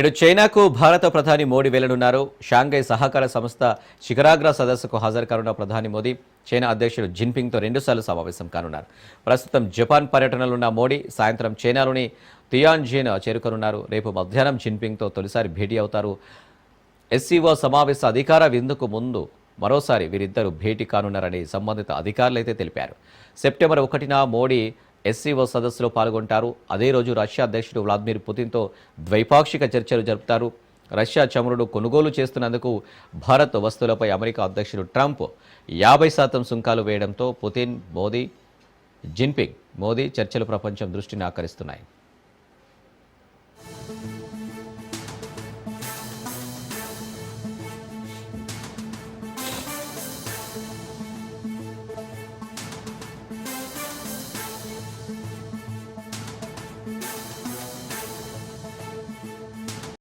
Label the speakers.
Speaker 1: నేడు చైనాకు భారత ప్రధాని మోడీ వెళ్లనున్నారు. షాంఘై సహకార సంస్థ శిఖరాగ్ర సదస్సుకు హాజరు కానున్న ప్రధాని మోదీ చైనా అధ్యక్షుడు జిన్పింగ్తో రెండుసార్లు సమావేశం కానున్నారు. ప్రస్తుతం జపాన్ పర్యటనలో ఉన్న మోడీ సాయంత్రం చైనాలోని తియాన్జిన్ చేరుకోనున్నారు. రేపు మధ్యాహ్నం జిన్పింగ్తో తొలిసారి భేటీ అవుతారు. ఎస్సీఓ సమావేశ అధికార విందుకు ముందు మరోసారి వీరిద్దరూ భేటీ కానున్నారని సంబంధిత అధికారులైతే తెలిపారు. సెప్టెంబర్ 1న మోడీ ఎస్సీఓ సదస్సులో పాల్గొంటారు. అదే రోజు రష్యా అధ్యక్షుడు వ్లాదిమిర్ పుతిన్తో ద్వైపాక్షిక చర్చలు జరుపుతారు. రష్యా చమురును కొనుగోలు చేస్తున్నందుకు భారత్ వస్తువులపై అమెరికా అధ్యక్షుడు ట్రంప్ 50% సుంకాలు వేయడంతో పుతిన్, జిన్పింగ్ చర్చలు ప్రపంచం దృష్టిని ఆకర్షిస్తున్నాయి.